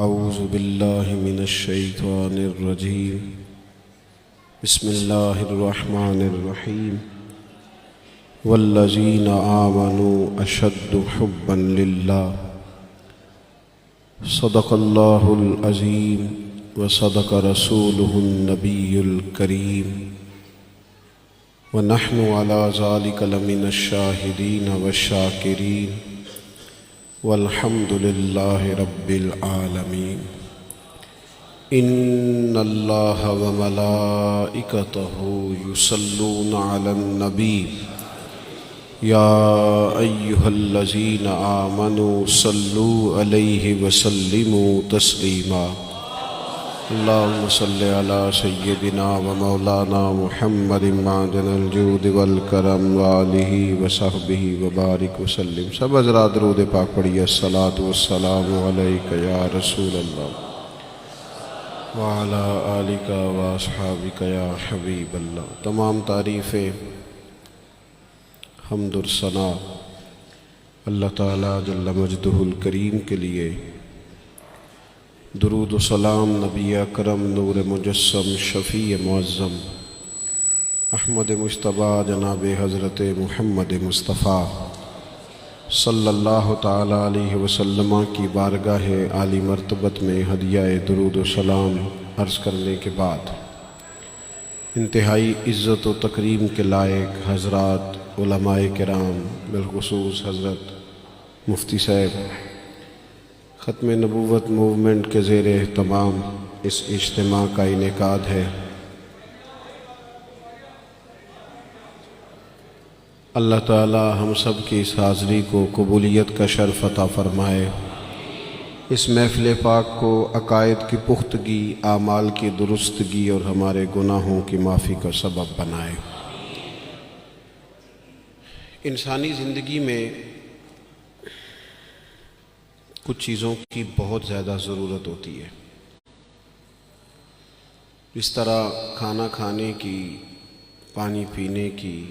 اعوذ باللہ من الشیطان الرجیم بسم اللہ الرحمن الرحیم والذین آمنوا اشد حبا للہ صدق اللہ العظیم وصدق رسولہ النبی الکریم ونحن علی ذلک لمن الشاہدین والشاکرین والحمد للہ رب العالمین ان اللہ وملائکتہ یصلون علی النبی یا ایہا الذین آمنوا صلوا علیہ وسلموا تسلیما اللہم صل علی سیدنا و مولانا محمد معدن الجود والکرم وآلہ وصحبہ وبارک وسلم۔ سب حضرات درود پاک پڑھیے۔ الصلاۃ والسلام علیک یا رسول اللہ وعلی آلک واصحابک یا حبیب اللہ۔ تمام تعریفیں حمد و ثنا اللہ تعالیٰ جل مجدہ الکریم کے لیے، درود و سلام نبی اکرم نور مجسم شفیع معظم احمد مجتبیٰ جناب حضرت محمد مصطفیٰ صلی اللہ تعالیٰ علیہ وسلم کی بارگاہ عالی مرتبت میں ہدیہ درود و سلام عرض کرنے کے بعد، انتہائی عزت و تکریم کے لائق حضرات علماء کرام، بالخصوص حضرت مفتی صاحب، ختم نبوت موومنٹ کے زیر اہتمام اس اجتماع کا انعقاد ہے۔ اللہ تعالی ہم سب کی اس حاضری کو قبولیت کا شرف عطا فرمائے، اس محفل پاک کو عقائد کی پختگی، اعمال کی درستگی اور ہمارے گناہوں کی معافی کا سبب بنائے۔ انسانی زندگی میں کچھ چیزوں کی بہت زیادہ ضرورت ہوتی ہے، جس طرح کھانا کھانے کی، پانی پینے کی،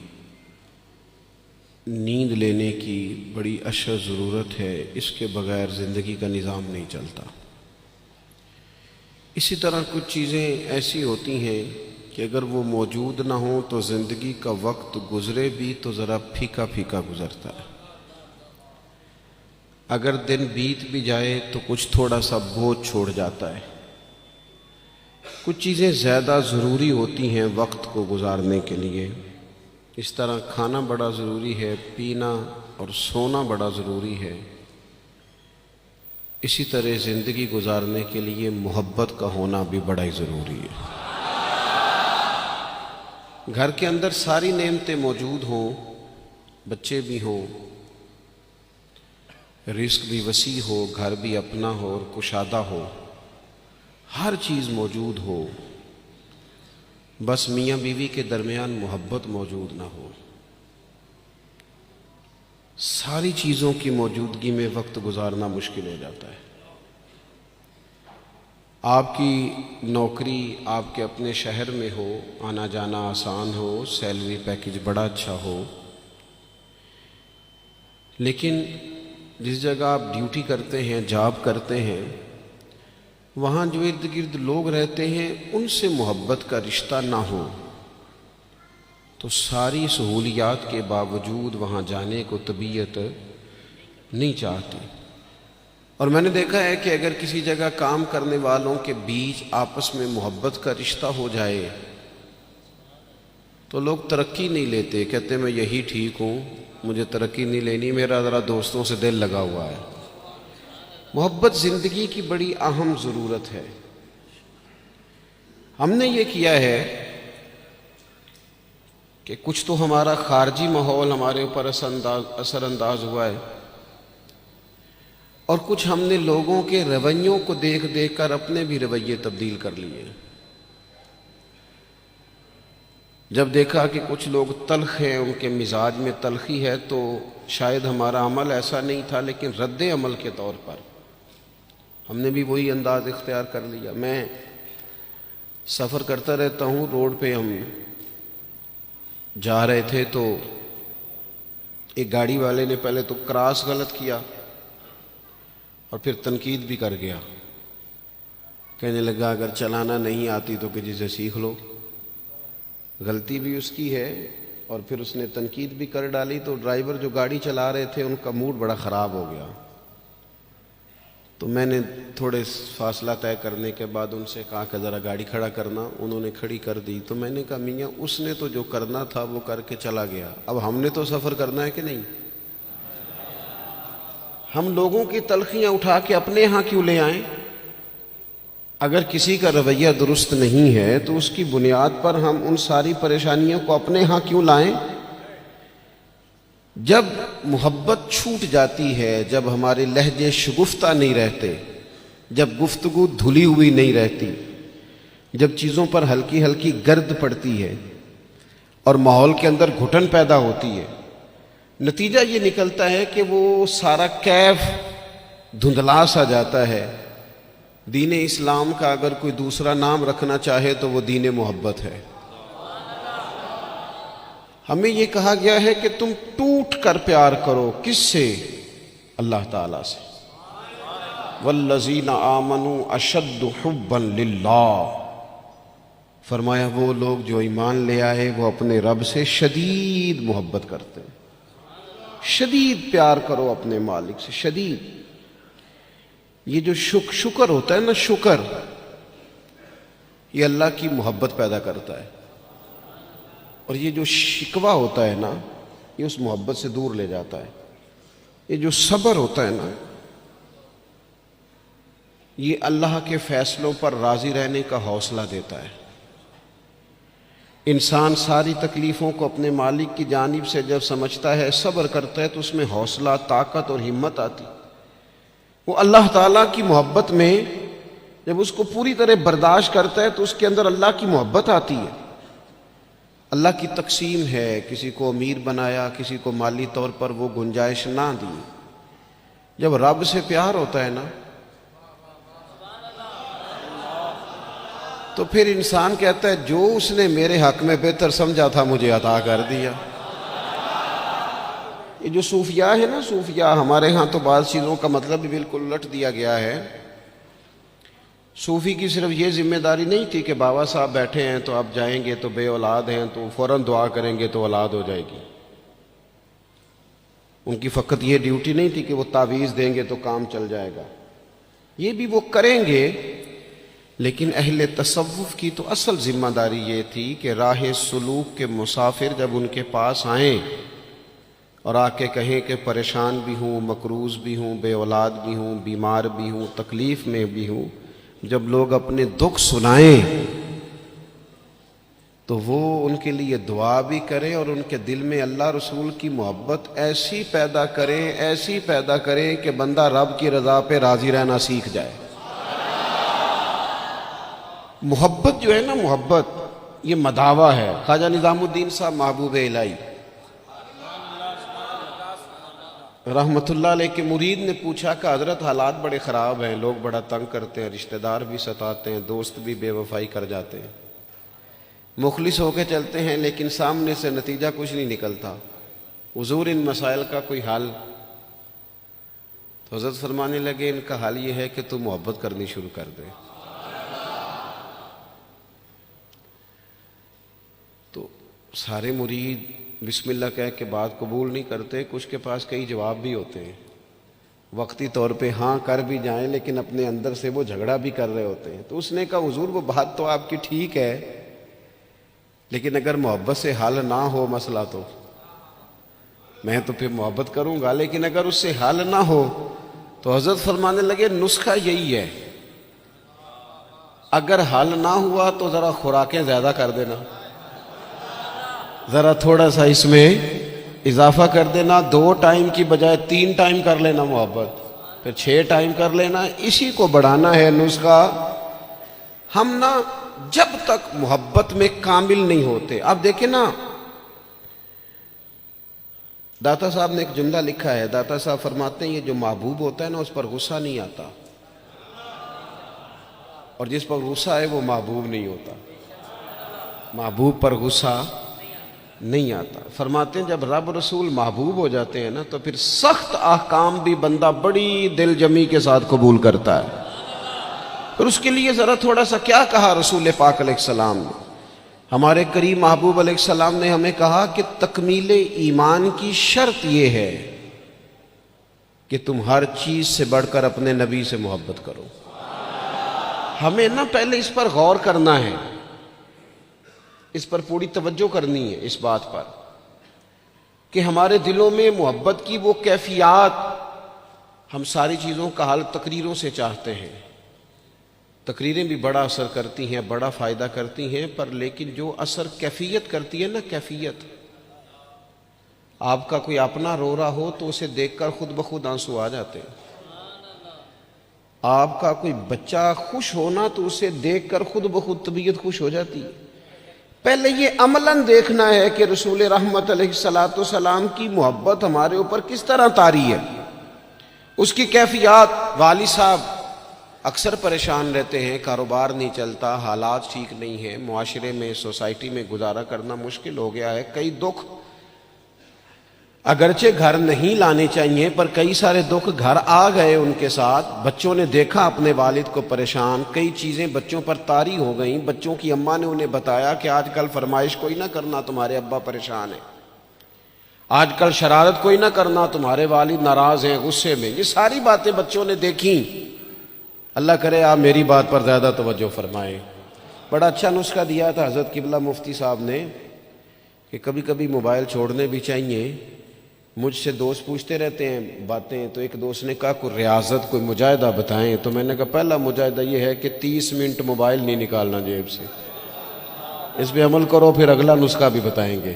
نیند لینے کی بڑی اشد ضرورت ہے، اس کے بغیر زندگی کا نظام نہیں چلتا۔ اسی طرح کچھ چیزیں ایسی ہوتی ہیں کہ اگر وہ موجود نہ ہوں تو زندگی کا وقت گزرے بھی تو ذرا پھیکا پھیکا گزرتا ہے، اگر دن بیت بھی جائے تو کچھ تھوڑا سا بوجھ چھوڑ جاتا ہے۔ کچھ چیزیں زیادہ ضروری ہوتی ہیں وقت کو گزارنے کے لیے، اس طرح کھانا بڑا ضروری ہے، پینا اور سونا بڑا ضروری ہے۔ اسی طرح زندگی گزارنے کے لیے محبت کا ہونا بھی بڑا ہی ضروری ہے۔ گھر کے اندر ساری نعمتیں موجود ہوں، بچے بھی ہوں، رزق بھی وسیع ہو، گھر بھی اپنا ہو اور کشادہ ہو، ہر چیز موجود ہو، بس میاں بیوی کے درمیان محبت موجود نہ ہو، ساری چیزوں کی موجودگی میں وقت گزارنا مشکل ہو جاتا ہے۔ آپ کی نوکری آپ کے اپنے شہر میں ہو، آنا جانا آسان ہو، سیلری پیکج بڑا اچھا ہو، لیکن جس جگہ آپ ڈیوٹی کرتے ہیں، جاب کرتے ہیں، وہاں جو ارد گرد لوگ رہتے ہیں ان سے محبت کا رشتہ نہ ہو تو ساری سہولیات کے باوجود وہاں جانے کو طبیعت نہیں چاہتی۔ اور میں نے دیکھا ہے کہ اگر کسی جگہ کام کرنے والوں کے بیچ آپس میں محبت کا رشتہ ہو جائے تو لوگ ترقی نہیں لیتے، کہتے میں یہی ٹھیک ہوں، مجھے ترقی نہیں لینی، میرا ذرا دوستوں سے دل لگا ہوا ہے۔ محبت زندگی کی بڑی اہم ضرورت ہے۔ ہم نے یہ کیا ہے کہ کچھ تو ہمارا خارجی ماحول ہمارے اوپر اثر انداز ہوا ہے، اور کچھ ہم نے لوگوں کے رویوں کو دیکھ دیکھ کر اپنے بھی رویے تبدیل کر لیے۔ جب دیکھا کہ کچھ لوگ تلخ ہیں، ان کے مزاج میں تلخی ہے، تو شاید ہمارا عمل ایسا نہیں تھا، لیکن رد عمل کے طور پر ہم نے بھی وہی انداز اختیار کر لیا۔ میں سفر کرتا رہتا ہوں، روڈ پہ ہم جا رہے تھے تو ایک گاڑی والے نے پہلے تو کراس غلط کیا اور پھر تنقید بھی کر گیا کہنے لگا اگر چلانا نہیں آتی تو کسی سے سیکھ لو۔ غلطی بھی اس کی ہے اور پھر اس نے تنقید بھی کر ڈالی، تو ڈرائیور جو گاڑی چلا رہے تھے ان کا موڈ بڑا خراب ہو گیا۔ تو میں نے تھوڑے فاصلہ طے کرنے کے بعد ان سے کہا کہ ذرا گاڑی کھڑا کرنا۔ انہوں نے کھڑی کر دی۔ تو میں نے کہا میاں اس نے تو جو کرنا تھا وہ کر کے چلا گیا، اب ہم نے تو سفر کرنا ہے کہ نہیں؟ ہم لوگوں کی تلخیاں اٹھا کے اپنے ہاں کیوں لے آئیں؟ اگر کسی کا رویہ درست نہیں ہے تو اس کی بنیاد پر ہم ان ساری پریشانیوں کو اپنے ہاں کیوں لائیں؟ جب محبت چھوٹ جاتی ہے، جب ہمارے لہجے شگفتہ نہیں رہتے، جب گفتگو دھلی ہوئی نہیں رہتی، جب چیزوں پر ہلکی ہلکی گرد پڑتی ہے اور ماحول کے اندر گھٹن پیدا ہوتی ہے، نتیجہ یہ نکلتا ہے کہ وہ سارا کیف دھندلا سا جاتا ہے۔ دین اسلام کا اگر کوئی دوسرا نام رکھنا چاہے تو وہ دین محبت ہے۔ ہمیں یہ کہا گیا ہے کہ تم ٹوٹ کر پیار کرو، کس سے؟ اللہ تعالیٰ سے۔ والذین آمنوا اشد حبا للہ، فرمایا وہ لوگ جو ایمان لے آئے وہ اپنے رب سے شدید محبت کرتے ہیں۔ شدید پیار کرو اپنے مالک سے، شدید۔ یہ جو شکر ہوتا ہے نا، شکر، یہ اللہ کی محبت پیدا کرتا ہے، اور یہ جو شکوہ ہوتا ہے نا یہ اس محبت سے دور لے جاتا ہے۔ یہ جو صبر ہوتا ہے نا یہ اللہ کے فیصلوں پر راضی رہنے کا حوصلہ دیتا ہے۔ انسان ساری تکلیفوں کو اپنے مالک کی جانب سے جب سمجھتا ہے، صبر کرتا ہے، تو اس میں حوصلہ، طاقت اور ہمت آتی۔ وہ اللہ تعالیٰ کی محبت میں جب اس کو پوری طرح برداشت کرتا ہے تو اس کے اندر اللہ کی محبت آتی ہے۔ اللہ کی تقسیم ہے، کسی کو امیر بنایا، کسی کو مالی طور پر وہ گنجائش نہ دی۔ جب رب سے پیار ہوتا ہے نا تو پھر انسان کہتا ہے جو اس نے میرے حق میں بہتر سمجھا تھا مجھے عطا کر دیا۔ یہ جو صوفیاء ہے نا، صوفیاء، ہمارے ہاں تو بعض چیزوں کا مطلب بھی بالکل الٹ دیا گیا ہے۔ صوفی کی صرف یہ ذمہ داری نہیں تھی کہ بابا صاحب بیٹھے ہیں تو آپ جائیں گے تو بے اولاد ہیں تو فوراً دعا کریں گے تو اولاد ہو جائے گی۔ ان کی فقط یہ ڈیوٹی نہیں تھی کہ وہ تعویذ دیں گے تو کام چل جائے گا، یہ بھی وہ کریں گے، لیکن اہل تصوف کی تو اصل ذمہ داری یہ تھی کہ راہ سلوک کے مسافر جب ان کے پاس آئیں اور آ کے کہیں کہ پریشان بھی ہوں، مقروض بھی ہوں، بے اولاد بھی ہوں، بیمار بھی ہوں، تکلیف میں بھی ہوں، جب لوگ اپنے دکھ سنائیں تو وہ ان کے لیے دعا بھی کریں اور ان کے دل میں اللہ رسول کی محبت ایسی پیدا کریں، ایسی پیدا کریں کہ بندہ رب کی رضا پہ راضی رہنا سیکھ جائے۔ محبت جو ہے نا، محبت یہ مداوا ہے۔ خواجہ نظام الدین صاحب محبوب الہی رحمت اللہ علیہ کے مرید نے پوچھا کہ حضرت حالات بڑے خراب ہیں، لوگ بڑا تنگ کرتے ہیں، رشتہ دار بھی ستاتے ہیں، دوست بھی بے وفائی کر جاتے ہیں، مخلص ہو کے چلتے ہیں لیکن سامنے سے نتیجہ کچھ نہیں نکلتا، حضور ان مسائل کا کوئی حل؟ تو حضرت فرمانے لگے ان کا حل یہ ہے کہ تو محبت کرنی شروع کر دے۔ تو سارے مرید بسم اللہ کہہ کے بات قبول نہیں کرتے، کچھ کے پاس کئی جواب بھی ہوتے ہیں، وقتی طور پہ ہاں کر بھی جائیں لیکن اپنے اندر سے وہ جھگڑا بھی کر رہے ہوتے ہیں۔ تو اس نے کہا حضور وہ بات تو آپ کی ٹھیک ہے، لیکن اگر محبت سے حل نہ ہو مسئلہ تو میں تو پھر محبت کروں گا، لیکن اگر اس سے حل نہ ہو تو حضرت فرمانے لگے نسخہ یہی ہے، اگر حل نہ ہوا تو ذرا خوراکیں زیادہ کر دینا، ذرا تھوڑا سا اس میں اضافہ کر دینا، 2 ٹائم کی بجائے 3 ٹائم کر لینا محبت، پھر 6 ٹائم کر لینا، اسی کو بڑھانا ہے نسخہ۔ ہم نا جب تک محبت میں کامل نہیں ہوتے، اب دیکھیں نا، داتا صاحب نے ایک جملہ لکھا ہے، داتا صاحب فرماتے ہیں یہ جو محبوب ہوتا ہے نا اس پر غصہ نہیں آتا، اور جس پر غصہ ہے وہ محبوب نہیں ہوتا، محبوب پر غصہ نہیں آتا۔ فرماتے ہیں جب رب رسول محبوب ہو جاتے ہیں نا تو پھر سخت احکام بھی بندہ بڑی دل جمی کے ساتھ قبول کرتا ہے۔ اور اس کے لیے ذرا تھوڑا سا کیا کہا رسول پاک علیہ السلام نے؟ ہمارے کریم محبوب علیہ السلام نے ہمیں کہا کہ تکمیل ایمان کی شرط یہ ہے کہ تم ہر چیز سے بڑھ کر اپنے نبی سے محبت کرو۔ ہمیں نہ پہلے اس پر غور کرنا ہے، اس پر پوری توجہ کرنی ہے، اس بات پر کہ ہمارے دلوں میں محبت کی وہ کیفیات، ہم ساری چیزوں کا حل تقریروں سے چاہتے ہیں۔ تقریریں بھی بڑا اثر کرتی ہیں، بڑا فائدہ کرتی ہیں، پر لیکن جو اثر کیفیت کرتی ہے نا، کیفیت، آپ کا کوئی اپنا رو رہا ہو تو اسے دیکھ کر خود بخود آنسو آ جاتے ہیں۔ آپ کا کوئی بچہ خوش ہونا تو اسے دیکھ کر خود بخود طبیعت خوش ہو جاتی ہے۔ پہلے یہ عملاً دیکھنا ہے کہ رسول رحمت علیہ السلام کی محبت ہمارے اوپر کس طرح طاری ہے، اس کی کیفیات۔ والد صاحب اکثر پریشان رہتے ہیں، کاروبار نہیں چلتا، حالات ٹھیک نہیں ہیں، معاشرے میں، سوسائٹی میں گزارا کرنا مشکل ہو گیا ہے، کئی دکھ اگرچہ گھر نہیں لانے چاہیے پر کئی سارے دکھ گھر آ گئے ان کے ساتھ۔ بچوں نے دیکھا اپنے والد کو پریشان، کئی چیزیں بچوں پر طاری ہو گئیں، بچوں کی اماں نے انہیں بتایا کہ آج کل فرمائش کوئی نہ کرنا، تمہارے ابا پریشان ہیں، آج کل شرارت کوئی نہ کرنا، تمہارے والد ناراض ہیں، غصے میں۔ یہ ساری باتیں بچوں نے دیکھیں۔ اللہ کرے آپ میری بات پر زیادہ توجہ فرمائیں۔ بڑا اچھا نسخہ دیا تھا حضرت قبلہ مفتی صاحب نے کہ کبھی کبھی موبائل چھوڑنے بھی چاہیے۔ مجھ سے دوست پوچھتے رہتے ہیں باتیں، تو ایک دوست نے کہا کوئی ریاضت، کوئی مجاہدہ بتائیں، تو میں نے کہا پہلا مجاہدہ یہ ہے کہ 30 منٹ موبائل نہیں نکالنا جیب سے، اس پہ عمل کرو، پھر اگلا نسخہ بھی بتائیں گے۔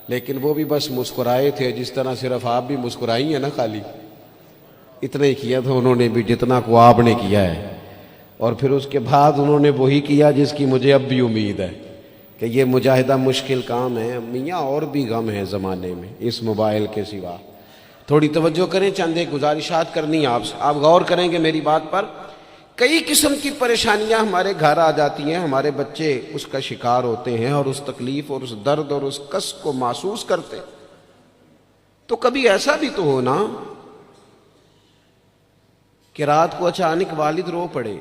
لیکن وہ بھی بس مسکرائے تھے، جس طرح صرف آپ بھی مسکرائی ہیں نا، خالی اتنا ہی کیا تھا انہوں نے بھی جتنا کو آپ نے کیا ہے، اور پھر اس کے بعد انہوں نے وہی کیا جس کی مجھے اب بھی امید ہے کہ یہ مجاہدہ مشکل کام ہے میاں، اور بھی غم ہے زمانے میں اس موبائل کے سوا۔ تھوڑی توجہ کریں، چند ایک گزارشات کرنی آپ سے، آپ غور کریں گے میری بات پر۔ کئی قسم کی پریشانیاں ہمارے گھر آ جاتی ہیں، ہمارے بچے اس کا شکار ہوتے ہیں اور اس تکلیف اور اس درد اور اس کس کو محسوس کرتے ہیں۔ تو کبھی ایسا بھی تو ہونا کہ رات کو اچانک والد رو پڑے،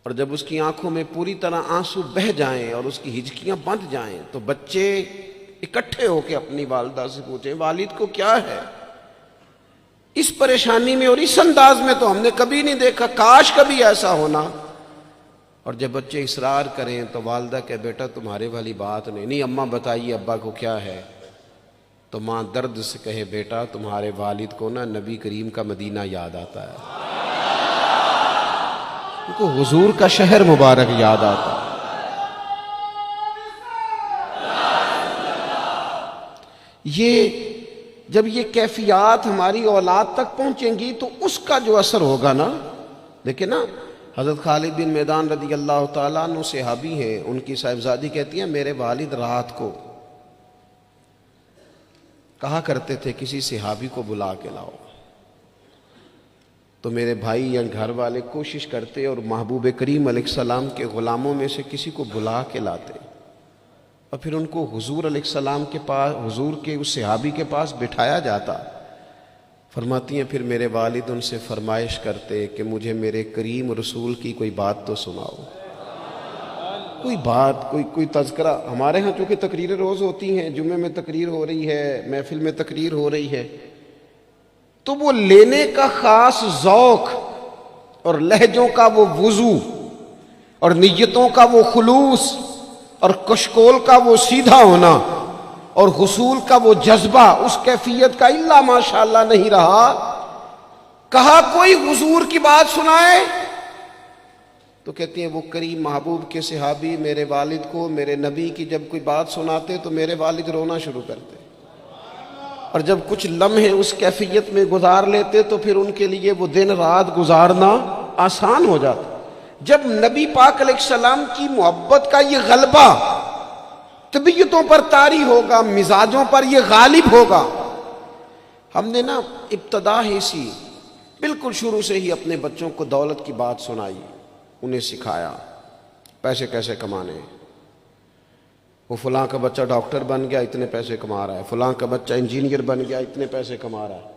اور جب اس کی آنکھوں میں پوری طرح آنسو بہہ جائیں اور اس کی ہچکیاں بند جائیں تو بچے اکٹھے ہو کے اپنی والدہ سے پوچھیں والد کو کیا ہے؟ اس پریشانی میں اور اس انداز میں تو ہم نے کبھی نہیں دیکھا، کاش کبھی ایسا ہونا۔ اور جب بچے اصرار کریں تو والدہ کہ بیٹا تمہارے والی بات نہیں، اماں بتائیے ابا کو کیا ہے؟ تو ماں درد سے کہے بیٹا تمہارے والد کو نا نبی کریم کا مدینہ یاد آتا ہے، ان کو حضور کا شہر مبارک یاد آتا ہے۔ یہ جب یہ کیفیات ہماری اولاد تک پہنچیں گی تو اس کا جو اثر ہوگا نا، دیکھیں نا حضرت خالد بن میدان رضی اللہ تعالیٰ عنہ صحابی ہیں، ان کی صاحبزادی کہتی ہیں میرے والد رات کو کہا کرتے تھے کسی صحابی کو بلا کے لاؤ، تو میرے بھائی یا گھر والے کوشش کرتے اور محبوب کریم علیہ السلام کے غلاموں میں سے کسی کو بلا کے لاتے اور پھر ان کو حضور علیہ السلام کے پاس، حضور کے اس صحابی کے پاس بٹھایا جاتا۔ فرماتی ہیں پھر میرے والد ان سے فرمائش کرتے کہ مجھے میرے کریم رسول کی کوئی بات تو سناؤ، کوئی بات، کوئی تذکرہ۔ ہمارے ہاں چونکہ تقریریں روز ہوتی ہیں، جمعے میں تقریر ہو رہی ہے، محفل میں تقریر ہو رہی ہے، تو وہ لینے کا خاص ذوق اور لہجوں کا وہ وضو اور نیتوں کا وہ خلوص اور کشکول کا وہ سیدھا ہونا اور حصول کا وہ جذبہ اس کیفیت کا الا ماشاءاللہ نہیں رہا۔ کہا کوئی حضور کی بات سنائے تو کہتی ہیں وہ کریم محبوب کے صحابی میرے والد کو میرے نبی کی جب کوئی بات سناتے تو میرے والد رونا شروع کرتے، اور جب کچھ لمحے اس کیفیت میں گزار لیتے تو پھر ان کے لیے وہ دن رات گزارنا آسان ہو جاتا۔ جب نبی پاک علیہ السلام کی محبت کا یہ غلبہ طبیعتوں پر طاری ہوگا، مزاجوں پر یہ غالب ہوگا۔ ہم نے نا ابتدا ہی سی بالکل شروع سے ہی اپنے بچوں کو دولت کی بات سنائی، انہیں سکھایا پیسے کیسے کمانے۔ وہ فلاں کا بچہ ڈاکٹر بن گیا اتنے پیسے کما رہا ہے، فلاں کا بچہ انجینئر بن گیا اتنے پیسے کما رہا ہے۔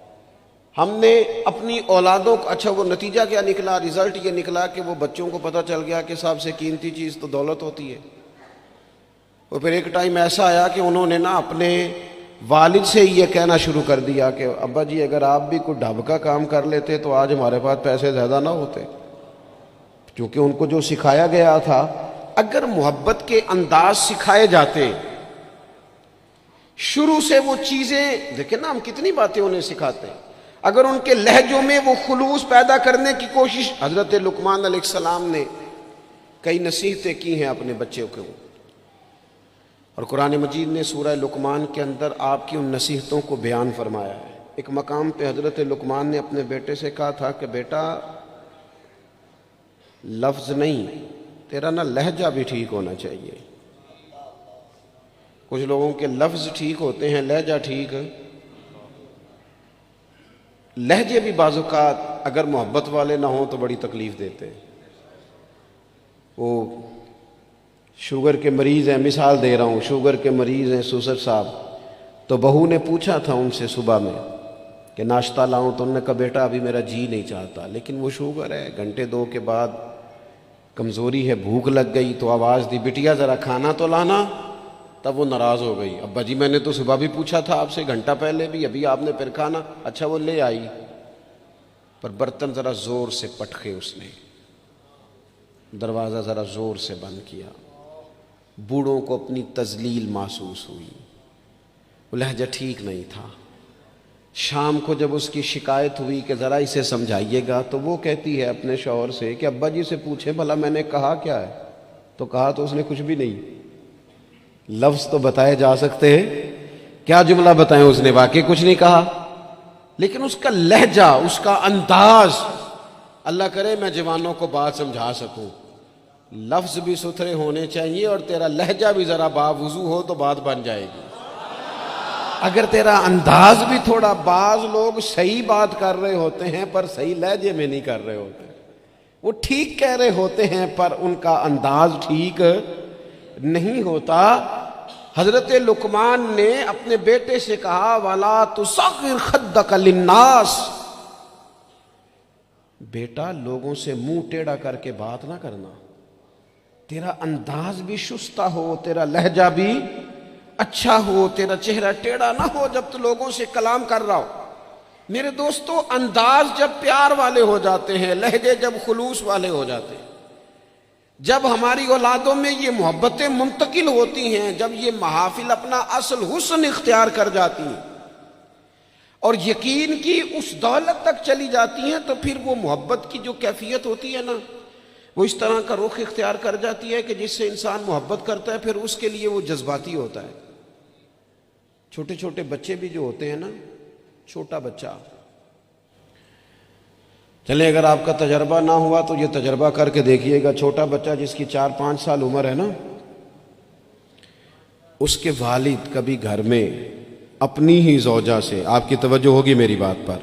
ہم نے اپنی اولادوں کو، اچھا وہ نتیجہ کیا نکلا؟ رزلٹ یہ نکلا کہ وہ بچوں کو پتہ چل گیا کہ سب سے قیمتی چیز تو دولت ہوتی ہے۔ اور پھر ایک ٹائم ایسا آیا کہ انہوں نے نا اپنے والد سے یہ کہنا شروع کر دیا کہ ابا جی اگر آپ بھی کوئی ڈھب کا کام کر لیتے تو آج ہمارے پاس پیسے زیادہ نہ ہوتے۔ کیونکہ ان کو جو سکھایا گیا تھا، اگر محبت کے انداز سکھائے جاتے شروع سے، وہ چیزیں دیکھیں نا، ہم کتنی باتیں انہیں سکھاتے ہیں، اگر ان کے لہجوں میں وہ خلوص پیدا کرنے کی کوشش، حضرت لقمان علیہ السلام نے کئی نصیحتیں کی ہیں اپنے بچوں کو، اور قرآن مجید نے سورہ لقمان کے اندر آپ کی ان نصیحتوں کو بیان فرمایا ہے۔ ایک مقام پہ حضرت لقمان نے اپنے بیٹے سے کہا تھا کہ بیٹا لفظ نہیں، تیرا نا لہجہ بھی ٹھیک ہونا چاہیے۔ کچھ لوگوں کے لفظ ٹھیک ہوتے ہیں، لہجہ ٹھیک ہے۔ لہجے بھی بعض اوقات اگر محبت والے نہ ہوں تو بڑی تکلیف دیتے ہیں۔ وہ شوگر کے مریض ہیں، مثال دے رہا ہوں، شوگر کے مریض ہیں سسر صاحب، تو بہو نے پوچھا تھا ان سے صبح میں کہ ناشتہ لاؤں، تو انہوں نے کہا بیٹا ابھی میرا جی نہیں چاہتا، لیکن وہ شوگر ہے، گھنٹے دو کے بعد کمزوری ہے، بھوک لگ گئی تو آواز دی بٹیا ذرا کھانا تو لانا۔ تب وہ ناراض ہو گئی، ابا جی میں نے تو صبح بھی پوچھا تھا آپ سے، گھنٹہ پہلے بھی، ابھی آپ نے پھر کھانا۔ اچھا وہ لے آئی، پر برتن ذرا زور سے پٹکے، اس نے دروازہ ذرا زور سے بند کیا۔ بوڑھوں کو اپنی تذلیل محسوس ہوئی، وہ لہجہ ٹھیک نہیں تھا۔ شام کو جب اس کی شکایت ہوئی کہ ذرا اسے سمجھائیے گا، تو وہ کہتی ہے اپنے شوہر سے کہ ابا جی سے پوچھیں بھلا میں نے کہا کیا ہے؟ تو کہا تو اس نے کچھ بھی نہیں۔ لفظ تو بتائے جا سکتے ہیں، کیا جملہ بتائیں، اس نے واقعی کچھ نہیں کہا، لیکن اس کا لہجہ، اس کا انداز، اللہ کرے میں جوانوں کو بات سمجھا سکوں، لفظ بھی ستھرے ہونے چاہیے اور تیرا لہجہ بھی ذرا باوضو ہو تو بات بن جائے گی۔ اگر تیرا انداز بھی تھوڑا، بعض لوگ صحیح بات کر رہے ہوتے ہیں پر صحیح لہجے میں نہیں کر رہے ہوتے، وہ ٹھیک کہہ رہے ہوتے ہیں پر ان کا انداز ٹھیک نہیں ہوتا۔ حضرت لقمان نے اپنے بیٹے سے کہا وَلَا تُصَغِّرْ خَدَّكَ لِلنَّاسِ، بیٹا لوگوں سے منہ ٹیڑھا کر کے بات نہ کرنا، تیرا انداز بھی شستہ ہو، تیرا لہجہ بھی اچھا ہو، تیرا چہرہ ٹیڑھا نہ ہو جب تو لوگوں سے کلام کر رہا ہو۔ میرے دوستو، انداز جب پیار والے ہو جاتے ہیں، لہجے جب خلوص والے ہو جاتے ہیں، جب ہماری اولادوں میں یہ محبتیں منتقل ہوتی ہیں، جب یہ محافل اپنا اصل حسن اختیار کر جاتی ہیں اور یقین کی اس دولت تک چلی جاتی ہیں، تو پھر وہ محبت کی جو کیفیت ہوتی ہے نا، وہ اس طرح کا رخ اختیار کر جاتی ہے کہ جس سے انسان محبت کرتا ہے پھر اس کے لیے وہ جذباتی ہوتا ہے۔ چھوٹے چھوٹے بچے بھی جو ہوتے ہیں نا، چھوٹا بچہ، چلے اگر آپ کا تجربہ نہ ہوا تو یہ تجربہ کر کے دیکھیے گا، چھوٹا بچہ جس کی 4-5 سال عمر ہے نا، اس کے والد کبھی گھر میں اپنی ہی زوجہ سے، آپ کی توجہ ہوگی میری بات پر،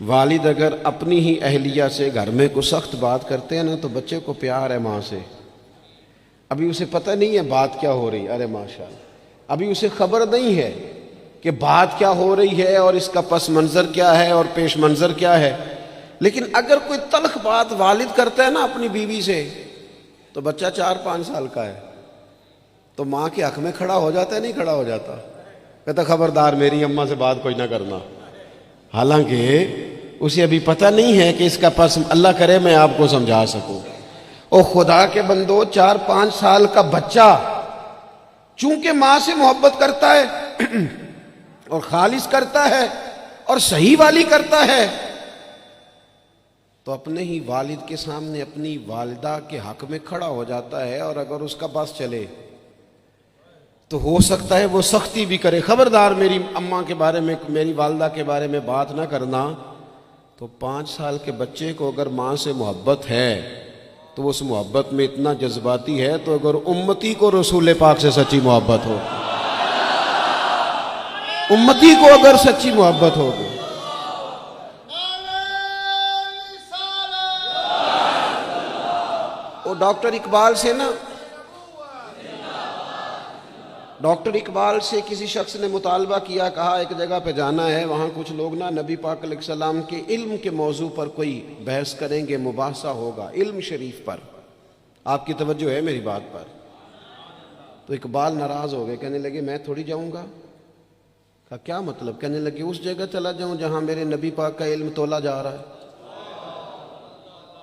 والد اگر اپنی ہی اہلیہ سے گھر میں کوئی سخت بات کرتے ہیں نا تو بچے کو پیار ہے ماں سے، ابھی اسے پتہ نہیں ہے بات کیا ہو رہی، ارے ماشاءاللہ، ابھی اسے خبر نہیں ہے کہ بات کیا ہو رہی ہے اور اس کا پس منظر کیا ہے اور پیش منظر کیا ہے، لیکن اگر کوئی تلخ بات والد کرتا ہے نا اپنی بیوی سے، تو بچہ 4-5 سال کا ہے تو ماں کے حق میں کھڑا ہو جاتا ہے، نہیں کھڑا ہو جاتا، کہتا خبردار میری اماں سے بات کوئی نہ کرنا، حالانکہ اسے ابھی پتہ نہیں ہے کہ اس کا پس، اللہ کرے میں آپ کو سمجھا سکوں۔ او خدا کے بندو، 4-5 سال کا بچہ چونکہ ماں سے محبت کرتا ہے اور خالص کرتا ہے اور صحیح والی کرتا ہے، تو اپنے ہی والد کے سامنے اپنی والدہ کے حق میں کھڑا ہو جاتا ہے، اور اگر اس کا بس چلے تو ہو سکتا ہے وہ سختی بھی کرے، خبردار میری اماں کے بارے میں، میری والدہ کے بارے میں بات نہ کرنا۔ تو 5 سال کے بچے کو اگر ماں سے محبت ہے تو اس محبت میں اتنا جذباتی ہے، تو اگر امتی کو رسول پاک سے سچی محبت ہو، امتی کو اگر سچی محبت ہوگی، وہ ڈاکٹر اقبال سے نا ڈاکٹر اقبال سے کسی شخص نے مطالبہ کیا، کہا ایک جگہ پہ جانا ہے، وہاں کچھ لوگ نا نبی پاک علیہ السلام کے علم کے موضوع پر کوئی بحث کریں گے، مباحثہ ہوگا علم شریف پر، آپ کی توجہ ہے میری بات پر؟ تو اقبال ناراض ہو گئے، کہنے لگے میں تھوڑی جاؤں گا۔ کہا کیا مطلب؟ کہنے لگے اس جگہ چلا جاؤں جہاں میرے نبی پاک کا علم تولا جا رہا ہے۔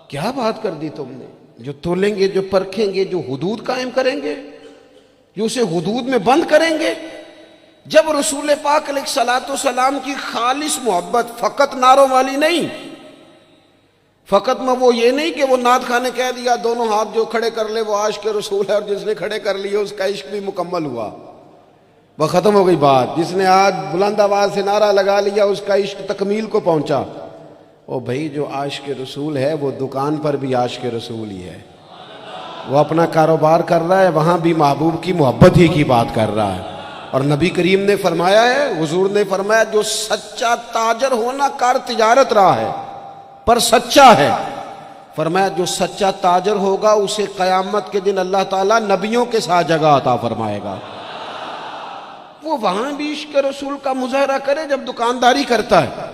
کیا بات کر دی تم نے؟ جو تولیں گے، جو پرکھیں گے، جو حدود قائم کریں گے، جو اسے حدود میں بند کریں گے۔ جب رسول پاک علیہ السلام کی خالص محبت، فقط نعروں والی نہیں، فقط میں وہ یہ نہیں کہ وہ نعت خواہ نے کہہ دیا دونوں ہاتھ جو کھڑے کر لے وہ عاشق رسول ہے، اور جس نے کھڑے کر لیے اس کا عشق بھی مکمل ہوا، وہ ختم ہو گئی بات۔ جس نے آج بلند آواز سے نعرہ لگا لیا اس کا عشق تکمیل کو پہنچا۔ او بھائی، جو عاشق رسول ہے وہ دکان پر بھی عاشق رسول ہی ہے، وہ اپنا کاروبار کر رہا ہے، وہاں بھی محبوب کی محبت ہی کی بات کر رہا ہے۔ اور نبی کریم نے فرمایا ہے، حضور نے فرمایا، جو سچا تاجر ہونا کار تجارت رہا ہے پر سچا ہے، فرمایا جو سچا تاجر ہوگا اسے قیامت کے دن اللہ تعالیٰ نبیوں کے ساتھ جگہ عطا فرمائے گا۔ وہ وہاں بھی عشق رسول کا مظاہرہ کرے جب دکانداری کرتا ہے،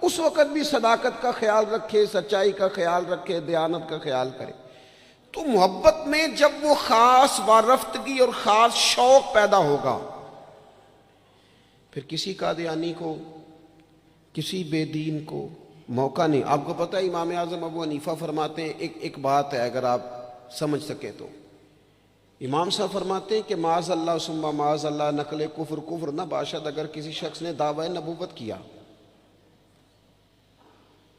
اس وقت بھی صداقت کا خیال رکھے، سچائی کا خیال رکھے، دیانت کا خیال کرے۔ تو محبت میں جب وہ خاص وارفتگی اور خاص شوق پیدا ہوگا، پھر کسی قادیانی کو، کسی بے دین کو موقع نہیں۔ آپ کو پتہ ہے امام اعظم ابو حنیفہ فرماتے ہیں، ایک بات ہے اگر آپ سمجھ سکیں تو، امام صاحب فرماتے ہیں کہ معاذ اللہ ثم معاذ اللہ، نقل کفر نہ باشد اگر کسی شخص نے دعوی نبوت کیا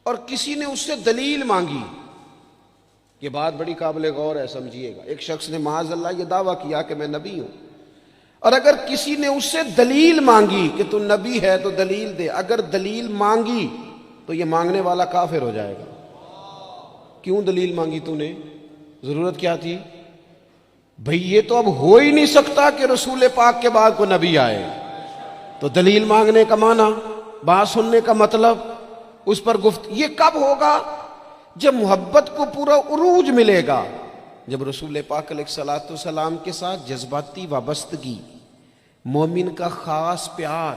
اور کسی نے اس سے دلیل مانگی، یہ بات بڑی قابل غور ہے، سمجھیے گا۔ ایک شخص نے معاذ اللہ یہ دعویٰ کیا کہ میں نبی ہوں، اور اگر کسی نے اس سے دلیل مانگی کہ تو نبی ہے تو دلیل دے، اگر دلیل مانگی تو یہ مانگنے والا کافر ہو جائے گا۔ کیوں دلیل مانگی تو نے؟ ضرورت کیا تھی؟ بھئی یہ تو اب ہو ہی نہیں سکتا کہ رسول پاک کے بعد کوئی نبی آئے، تو دلیل مانگنے کا معنی، بات سننے کا مطلب، اس پر یہ کب ہوگا؟ جب محبت کو پورا عروج ملے گا، جب رسول پاک علیہ السلام کے ساتھ جذباتی وابستگی، مومن کا خاص پیار،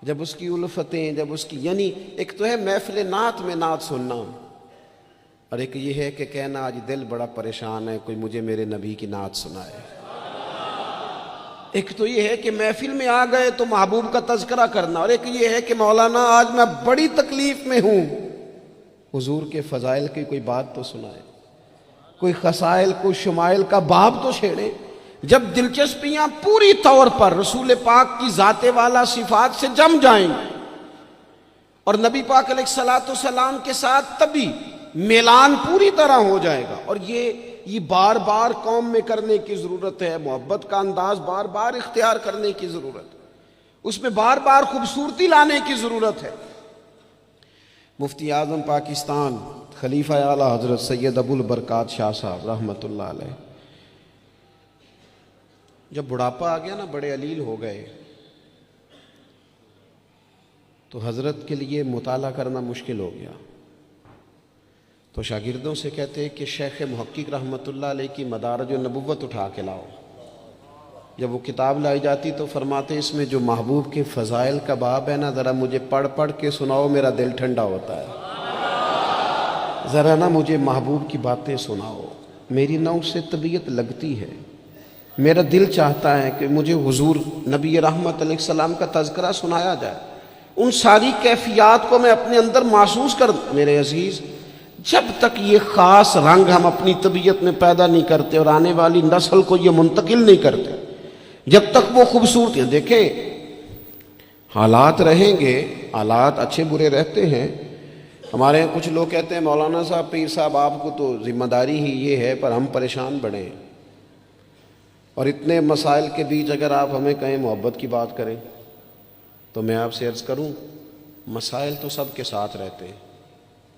جب اس کی الفتیں، جب اس کی، یعنی ایک تو ہے محفل نعت میں نعت سننا، اور ایک یہ ہے کہ کہنا آج دل بڑا پریشان ہے، کوئی مجھے میرے نبی کی نعت سنائے۔ ایک تو یہ ہے کہ محفل میں آ گئے تو محبوب کا تذکرہ کرنا، اور ایک یہ ہے کہ مولانا آج میں بڑی تکلیف میں ہوں، حضور کے فضائل کی کوئی بات تو سنائے، کوئی خصائل، کوئی شمائل کا باب تو چھیڑے۔ جب دلچسپیاں پوری طور پر رسول پاک کی ذات والا صفات سے جم جائیں اور نبی پاک علیہ السلام کے ساتھ تبھی میلان پوری طرح ہو جائے گا۔ اور یہ بار بار قوم میں کرنے کی ضرورت ہے، محبت کا انداز بار بار اختیار کرنے کی ضرورت ہے، اس میں بار بار خوبصورتی لانے کی ضرورت ہے۔ مفتی اعظم پاکستان خلیفہ اعلیٰ حضرت سید ابو البرکات شاہ صاحب رحمۃ اللہ علیہ، جب بڑھاپا آ گیا نا، بڑے علیل ہو گئے، تو حضرت کے لیے مطالعہ کرنا مشکل ہو گیا، تو شاگردوں سے کہتے کہ شیخ محقق رحمۃ اللہ علیہ کی مدارج النبوت اٹھا کے لاؤ۔ جب وہ کتاب لائی جاتی تو فرماتے اس میں جو محبوب کے فضائل کا باب ہے نا، ذرا مجھے پڑھ پڑھ کے سناؤ، میرا دل ٹھنڈا ہوتا ہے، ذرا نا مجھے محبوب کی باتیں سناؤ، میری نہ اس سے طبیعت لگتی ہے، میرا دل چاہتا ہے کہ مجھے حضور نبی رحمت علیہ السلام کا تذکرہ سنایا جائے، ان ساری کیفیات کو میں اپنے اندر محسوس کر۔ میرے عزیز، جب تک یہ خاص رنگ ہم اپنی طبیعت میں پیدا نہیں کرتے اور آنے والی نسل کو یہ منتقل نہیں کرتے، جب تک وہ خوبصورتیاں، دیکھیں حالات رہیں گے، حالات اچھے برے رہتے ہیں۔ ہمارے یہاں کچھ لوگ کہتے ہیں مولانا صاحب، پیر صاحب، آپ کو تو ذمہ داری ہی یہ ہے، پر ہم پریشان بڑھیں، اور اتنے مسائل کے بیچ اگر آپ ہمیں کہیں محبت کی بات کریں تو میں آپ سے عرض کروں، مسائل تو سب کے ساتھ رہتے ہیں۔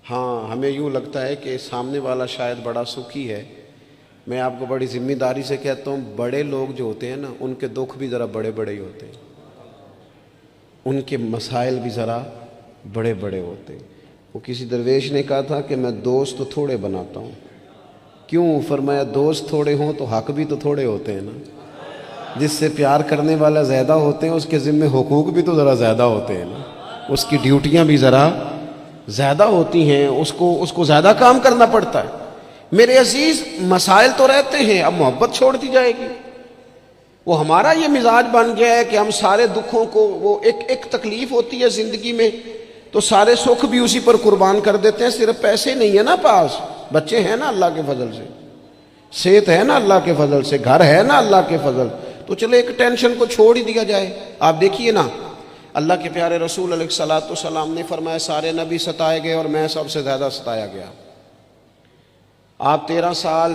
ہاں، ہمیں یوں لگتا ہے کہ سامنے والا شاید بڑا سکھی ہے، میں آپ کو بڑی ذمہ داری سے کہتا ہوں، بڑے لوگ جو ہوتے ہیں نا، ان کے دکھ بھی ذرا بڑے بڑے ہی ہوتے ہیں، ان کے مسائل بھی ذرا بڑے بڑے ہوتے ہیں۔ وہ کسی درویش نے کہا تھا کہ میں دوست تھوڑے بناتا ہوں، کیوں؟ فرمایا دوست تھوڑے ہوں تو حق بھی تو تھوڑے ہوتے ہیں نا۔ جس سے پیار کرنے والا زیادہ ہوتے ہیں اس کے ذمہ حقوق بھی تو ذرا زیادہ ہوتے ہیں نا، اس کی ڈیوٹیاں بھی ذرا زیادہ ہوتی ہیں، اس کو زیادہ کام کرنا پڑتا ہے۔ میرے عزیز، مسائل تو رہتے ہیں، اب محبت چھوڑ دی جائے گی؟ وہ ہمارا یہ مزاج بن گیا ہے کہ ہم سارے دکھوں کو، وہ ایک تکلیف ہوتی ہے زندگی میں تو سارے سکھ بھی اسی پر قربان کر دیتے ہیں۔ صرف پیسے نہیں ہے نا پاس، بچے ہیں نا اللہ کے فضل سے، صحت ہے نا اللہ کے فضل سے، گھر ہے نا اللہ کے فضل، تو چلو ایک ٹینشن کو چھوڑ ہی دیا جائے۔ آپ دیکھیے نا، اللہ کے پیارے رسول علیہ الصلوۃ والسلام نے فرمایا سارے نبی ستائے گئے اور میں سب سے زیادہ ستایا گیا۔ آپ 13 سال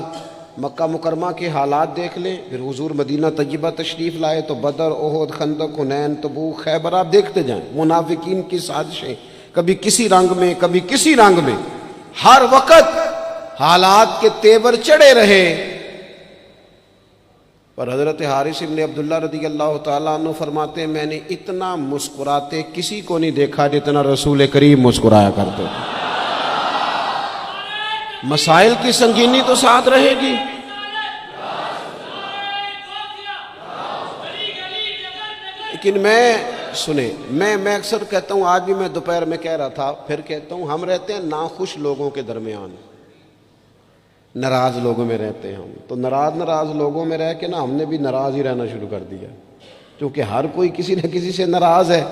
مکہ مکرمہ کے حالات دیکھ لیں، پھر حضور مدینہ طیبہ تشریف لائے تو بدر، احد، خندق، حنین، تبوک، خیبر، آپ دیکھتے جائیں منافقین کی سازشیں، کبھی کسی رنگ میں کبھی کسی رنگ میں، ہر وقت حالات کے تیور چڑھے رہے، پر حضرت حارث بن عبداللہ رضی اللہ تعالیٰ عنہ فرماتے ہیں میں نے اتنا مسکراتے کسی کو نہیں دیکھا جتنا رسول کریم مسکرایا کرتے تھے۔ مسائل کی سنگینی تو ساتھ رہے گی، لیکن میں اکثر کہتا ہوں، آج بھی میں دوپہر میں کہہ رہا تھا، پھر کہتا ہوں، ہم رہتے ہیں ناخوش لوگوں کے درمیان، ناراض لوگوں میں رہتے ہیں ہم، تو ناراض لوگوں میں رہ کے نا ہم نے بھی ناراض ہی رہنا شروع کر دیا، کیونکہ ہر کوئی کسی نہ کسی سے ناراض ہے،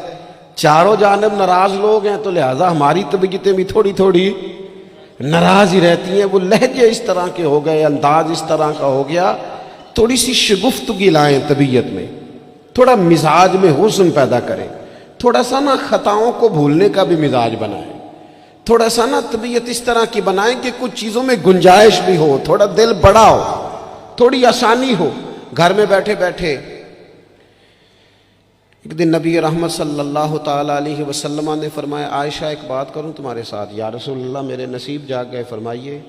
چاروں جانب ناراض لوگ ہیں، تو لہٰذا ہماری طبیعتیں بھی تھوڑی تھوڑی ناراض ہی رہتی ہیں۔ وہ لہجے اس طرح کے ہو گئے، انداز اس طرح کا ہو گیا، تھوڑی سی شگفتگی لائیں طبیعت میں، تھوڑا مزاج میں حسن پیدا کریں، تھوڑا سا نا خطاؤں کو بھولنے کا بھی مزاج بنائیں، تھوڑا سا نا طبیعت اس طرح کی بنائیں کہ کچھ چیزوں میں گنجائش بھی ہو، تھوڑا دل بڑا ہو، تھوڑی آسانی ہو۔ گھر میں بیٹھے بیٹھے ایک دن نبی رحمت صلی اللہ تعالیٰ علیہ وسلم نے فرمایا عائشہ ایک بات کروں تمہارے ساتھ؟ یا رسول اللہ میرے نصیب جاگ گئے، فرمائیے۔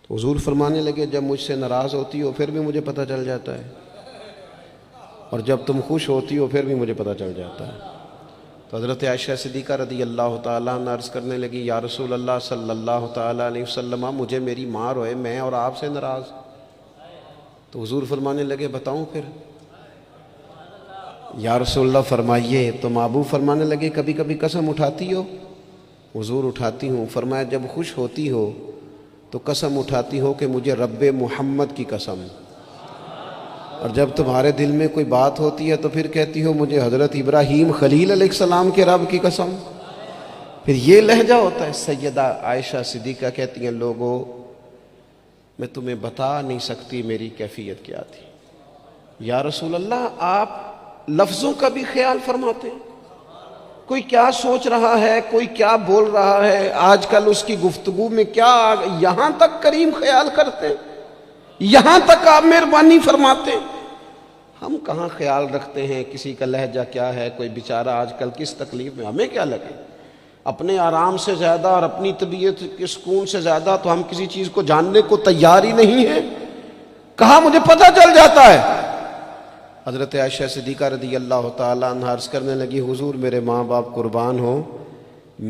تو حضور فرمانے لگے جب مجھ سے ناراض ہوتی ہو پھر بھی مجھے پتہ چل جاتا ہے، اور جب تم خوش ہوتی ہو پھر بھی مجھے پتہ چل جاتا ہے۔ تو حضرت عائشہ صدیقہ رضی اللہ تعالیٰ عنہ عرض کرنے لگی یا رسول اللہ صلی اللہ تعالیٰ علیہ وسلم مجھے میری ماں روئے، میں اور آپ سے ناراض۔ تو حضور فرمانے لگے بتاؤں پھر؟ یا رسول اللہ فرمائیے۔ تو محبوب فرمانے لگے کبھی کبھی قسم اٹھاتی ہو؟ حضور اٹھاتی ہوں۔ فرمایا جب خوش ہوتی ہو تو قسم اٹھاتی ہو کہ مجھے رب محمد کی قسم، اور جب تمہارے دل میں کوئی بات ہوتی ہے تو پھر کہتی ہو مجھے حضرت ابراہیم خلیل علیہ السلام کے رب کی قسم۔ پھر یہ لہجہ ہوتا ہے۔ سیدہ عائشہ صدیقہ کہتی ہیں لوگوں میں تمہیں بتا نہیں سکتی میری کیفیت کیا تھی۔ یا رسول اللہ آپ لفظوں کا بھی خیال فرماتے ہیں؟ کوئی کیا سوچ رہا ہے، کوئی کیا بول رہا ہے، آج کل اس کی گفتگو میں کیا، یہاں تک کریم خیال کرتے ہیں، یہاں تک آپ مہربانی فرماتے ہیں؟ ہم کہاں خیال رکھتے ہیں کسی کا لہجہ کیا ہے، کوئی بیچارہ آج کل کس تکلیف میں، ہمیں کیا لگے؟ اپنے آرام سے زیادہ اور اپنی طبیعت کے سکون سے زیادہ تو ہم کسی چیز کو جاننے کو تیار ہی نہیں ہیں۔ کہاں مجھے پتہ چل جاتا ہے؟ حضرت عائشہ صدیقہ رضی اللہ تعالیٰ عنہ عرض کرنے لگی حضور میرے ماں باپ قربان ہو،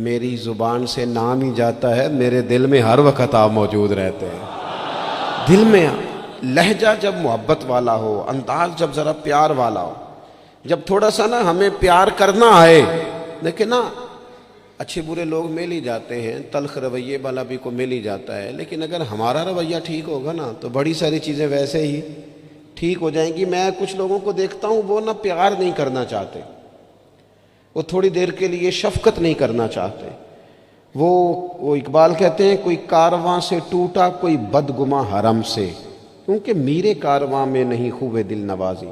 میری زبان سے نام ہی جاتا ہے، میرے دل میں ہر وقت آپ موجود رہتے ہیں۔ دل میں لہجہ جب محبت والا ہو، انداز جب ذرا پیار والا ہو، جب تھوڑا سا نا ہمیں پیار کرنا آئے، دیکھیں نا اچھے برے لوگ مل ہی جاتے ہیں، تلخ رویے والا بھی کو مل ہی جاتا ہے، لیکن اگر ہمارا رویہ ٹھیک ہوگا نا تو بڑی ساری چیزیں ویسے ہی ٹھیک ہو جائیں گی۔ میں کچھ لوگوں کو دیکھتا ہوں وہ نا پیار نہیں کرنا چاہتے، وہ تھوڑی دیر کے لیے شفقت نہیں کرنا چاہتے، وہ اقبال کہتے ہیں کوئی کارواں سے ٹوٹا کوئی بدگماں حرم سے، کیونکہ میرے کارواں میں نہیں خوبے دل نوازی۔